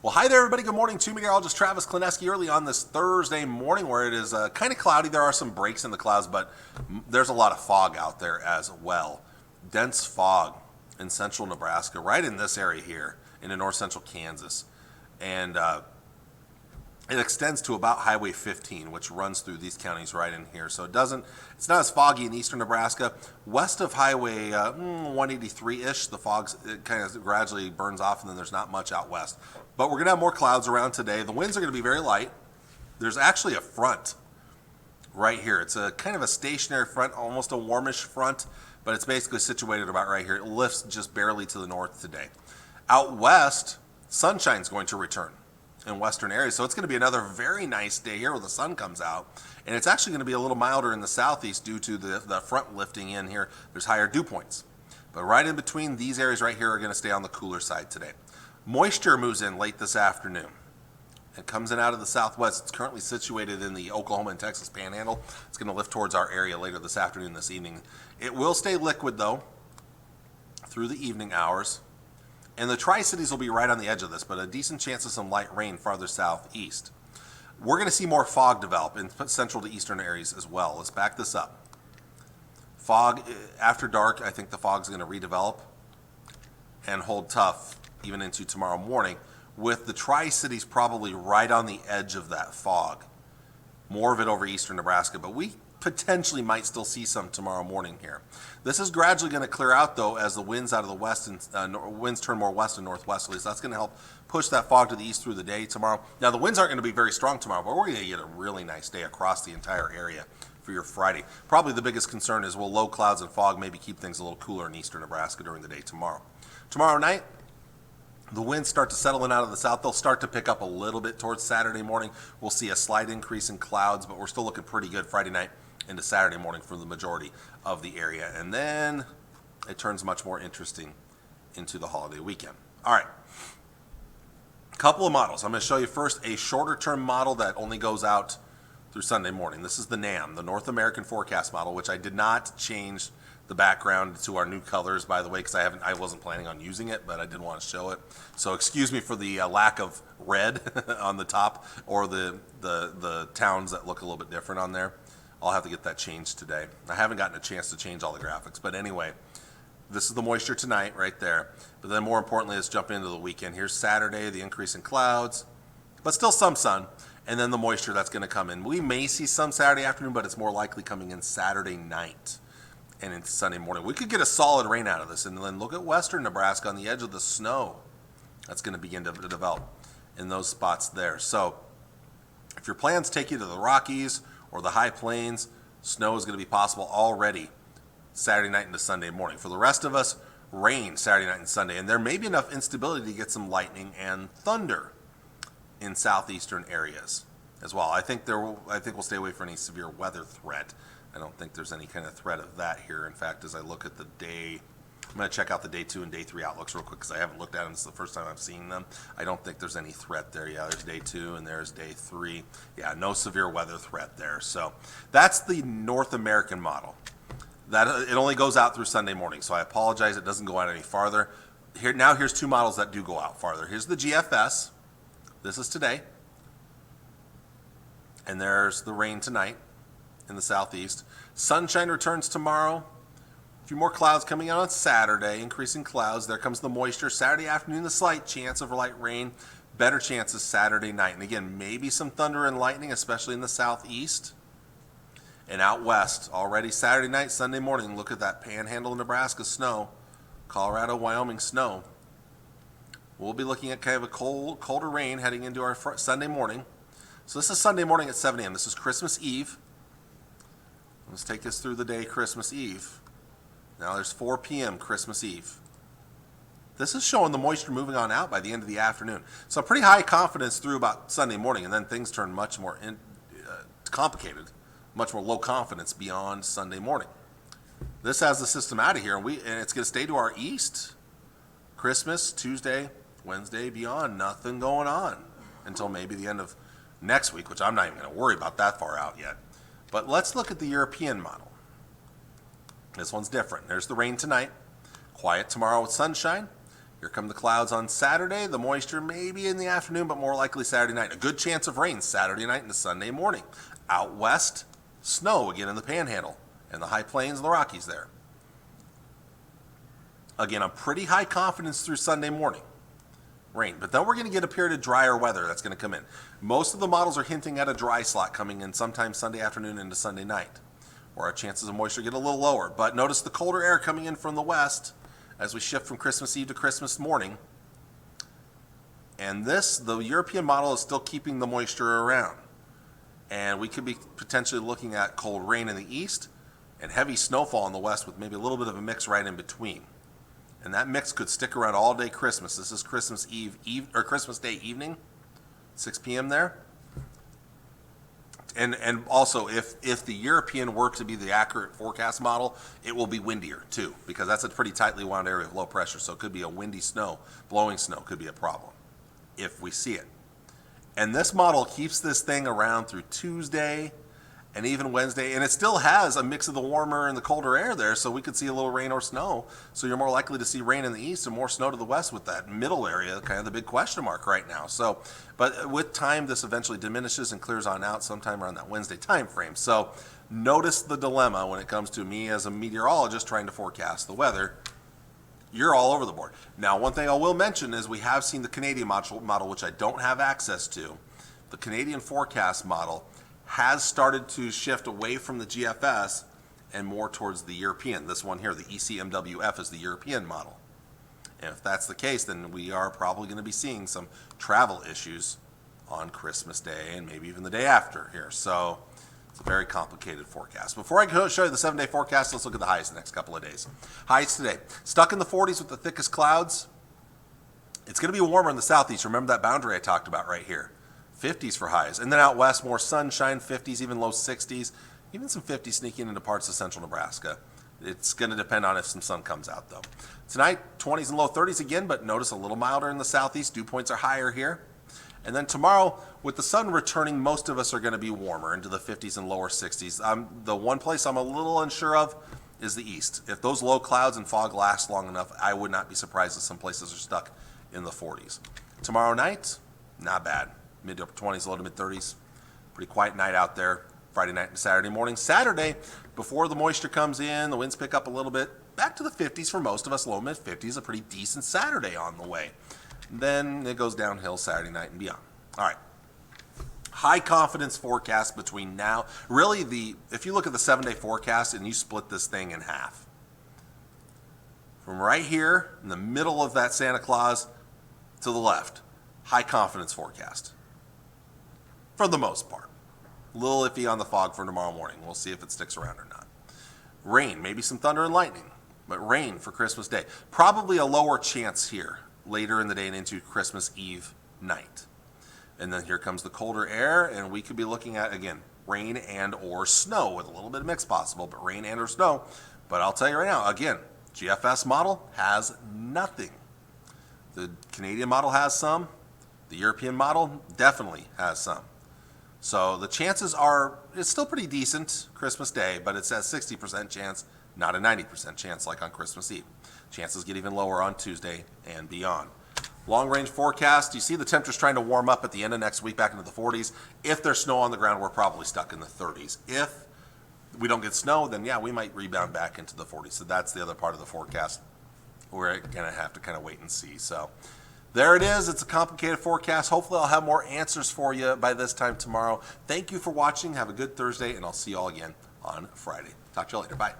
Well, hi there, everybody. Good morning to meteorologist Travis Klineski early on this Thursday morning where it is kind of cloudy. There are some breaks in the clouds, but there's a lot of fog out there as well. Dense fog in central Nebraska, right in this area here, into north central Kansas. And it extends to about Highway 15, which runs through these counties right in here. So it's not as foggy in eastern Nebraska. West of Highway 183-ish, the fog kind of gradually burns off, and then there's not much out west. But we're going to have more clouds around today. The winds are going to be very light. There's actually a front right here. It's a kind of a stationary front, almost a warmish front, but it's basically situated about right here. It lifts just barely to the north today. Out west, sunshine's going to return in western areas. So it's going to be another very nice day here where the sun comes out. And it's actually going to be a little milder in the southeast due to the front lifting in here. There's higher dew points. But right in between these areas right here are going to stay on the cooler side today. Moisture moves in late this afternoon. It comes in out of the southwest. It's currently situated in the Oklahoma and Texas panhandle. It's going to lift towards our area later this afternoon, this evening. It will stay liquid though through the evening hours. And the Tri-Cities will be right on the edge of this, but a decent chance of some light rain farther southeast. We're going to see more fog develop in central to eastern areas as well. Let's back this up. Fog after dark, I think the fog's going to redevelop and hold tough even into tomorrow morning, with the Tri-Cities probably right on the edge of that fog. More of it over eastern Nebraska, but we potentially might still see some tomorrow morning here. This is gradually going to clear out though as the winds out of the west and winds turn more west and northwesterly. So that's going to help push that fog to the east through the day tomorrow. Now the winds aren't going to be very strong tomorrow, but we're going to get a really nice day across the entire area for your Friday. Probably the biggest concern is will low clouds and fog maybe keep things a little cooler in eastern Nebraska during the day tomorrow. Tomorrow night, the winds start to settle in out of the south. They'll start to pick up a little bit towards Saturday morning. We'll see a slight increase in clouds, but we're still looking pretty good Friday night into Saturday morning for the majority of the area. And then it turns much more interesting into the holiday weekend. All right. A couple of models. I'm going to show you first a shorter term model that only goes out through Sunday morning. This is the NAM, the North American Forecast Model, which I did not change the background to our new colors, by the way, because I wasn't planning on using it, but I did want to show it. So excuse me for the lack of red on the top or the towns that look a little bit different on there. I'll have to get that changed today. I haven't gotten a chance to change all the graphics, but anyway, this is the moisture tonight right there. But then more importantly, let's jump into the weekend. Here's Saturday, the increase in clouds, but still some sun, and then the moisture that's going to come in. We may see some Saturday afternoon, but it's more likely coming in Saturday night and into Sunday morning. We could get a solid rain out of this, and then look at western Nebraska on the edge of the snow. That's going to begin to develop in those spots there. So if your plans take you to the Rockies or the high plains, snow is going to be possible already Saturday night into Sunday morning. For the rest of us, rain Saturday night and Sunday, and there may be enough instability to get some lightning and thunder in southeastern areas as well. I think we'll stay away from any severe weather threat. I don't think there's any kind of threat of that here. In fact, as I look at the day, I'm going to check out the day 2 and day 3 outlooks real quick because I haven't looked at them. It's the first time I've seen them. I don't think there's any threat there. Yeah, there's day 2 and there's day 3. Yeah, no severe weather threat there. So that's the North American model. That it only goes out through Sunday morning. So I apologize, it doesn't go out any farther. Here's 2 models that do go out farther. Here's the GFS. This is today. And there's the rain tonight in the southeast. Sunshine returns tomorrow. A few more clouds coming out on Saturday, increasing clouds. There comes the moisture. Saturday afternoon, the slight chance of light rain. Better chances Saturday night. And again, maybe some thunder and lightning, especially in the southeast. And out west, already Saturday night, Sunday morning, look at that panhandle of Nebraska snow. Colorado, Wyoming snow. We'll be looking at kind of a colder rain heading into our Sunday morning. So this is Sunday morning at 7 a.m. This is Christmas Eve. Let's take us through the day Christmas Eve. Now there's 4 p.m. Christmas Eve. This is showing the moisture moving on out by the end of the afternoon. So pretty high confidence through about Sunday morning, and then things turn much more complicated, much more low confidence beyond Sunday morning. This has the system out of here, and it's going to stay to our east. Christmas, Tuesday, Wednesday, beyond, nothing going on until maybe the end of next week, which I'm not even going to worry about that far out yet. But let's look at the European model. This one's different. There's the rain tonight, quiet tomorrow with sunshine. Here come the clouds on Saturday. The moisture maybe in the afternoon, but more likely Saturday night. A good chance of rain Saturday night into Sunday morning. Out west, snow again in the Panhandle and the high plains and the Rockies there. Again, a pretty high confidence through Sunday morning. Rain. But then we're going to get a period of drier weather that's going to come in. Most of the models are hinting at a dry slot coming in sometime Sunday afternoon into Sunday night, where our chances of moisture get a little lower. But notice the colder air coming in from the west as we shift from Christmas Eve to Christmas morning. And the European model is still keeping the moisture around. And we could be potentially looking at cold rain in the east and heavy snowfall in the west with maybe a little bit of a mix right in between. And that mix could stick around all day Christmas. This is Christmas or Christmas Day evening, 6 p.m. there. And also, if the European were to be the accurate forecast model, it will be windier too, because that's a pretty tightly wound area of low pressure. So it could be a windy snow, blowing snow could be a problem if we see it. And this model keeps this thing around through Tuesday and even Wednesday, and it still has a mix of the warmer and the colder air there, so we could see a little rain or snow. So you're more likely to see rain in the east and more snow to the west with that middle area, kind of the big question mark right now. So, but with time, this eventually diminishes and clears on out sometime around that Wednesday time frame. So notice the dilemma when it comes to me as a meteorologist trying to forecast the weather. You're all over the board. Now, one thing I will mention is we have seen the Canadian model, which I don't have access to. The Canadian forecast model has started to shift away from the GFS and more towards the European. This one here, the ECMWF, is the European model. And if that's the case, then we are probably going to be seeing some travel issues on Christmas Day and maybe even the day after here. So it's a very complicated forecast. Before I show you the 7-day forecast, let's look at the highs the next couple of days. Highs today, stuck in the 40s with the thickest clouds. It's going to be warmer in the southeast. Remember that boundary I talked about right here. 50s for highs. And then out west, more sunshine, 50s, even low 60s, even some 50s sneaking into parts of central Nebraska. It's going to depend on if some sun comes out, though. Tonight, 20s and low 30s again, but notice a little milder in the southeast. Dew points are higher here. And then tomorrow, with the sun returning, most of us are going to be warmer into the 50s and lower 60s. The one place I'm a little unsure of is the east. If those low clouds and fog last long enough, I would not be surprised if some places are stuck in the 40s. Tomorrow night, not bad. Mid to upper 20s, low to mid 30s. Pretty quiet night out there. Friday night and Saturday morning. Saturday, before the moisture comes in, the winds pick up a little bit. Back to the 50s for most of us, low mid 50s. A pretty decent Saturday on the way. Then it goes downhill Saturday night and beyond. All right. High confidence forecast between now. Really, if you look at the 7-day forecast and you split this thing in half, from right here in the middle of that Santa Claus to the left, high confidence forecast. For the most part. A little iffy on the fog for tomorrow morning. We'll see if it sticks around or not. Rain, maybe some thunder and lightning, but rain for Christmas Day. Probably a lower chance here later in the day and into Christmas Eve night. And then here comes the colder air, and we could be looking at, again, rain and or snow with a little bit of mix possible, but rain and or snow. But I'll tell you right now, again, GFS model has nothing. The Canadian model has some. The European model definitely has some. So the chances are, it's still pretty decent Christmas Day, but it's a 60% chance, not a 90% chance like on Christmas Eve. Chances get even lower on Tuesday and beyond. Long range forecast, you see the temperatures trying to warm up at the end of next week back into the 40s. If there's snow on the ground, we're probably stuck in the 30s. If we don't get snow, then yeah, we might rebound back into the 40s. So that's the other part of the forecast. We're going to have to kind of wait and see. So there it is. It's a complicated forecast. Hopefully I'll have more answers for you by this time tomorrow. Thank you for watching. Have a good Thursday, and I'll see you all again on Friday. Talk to you later. Bye.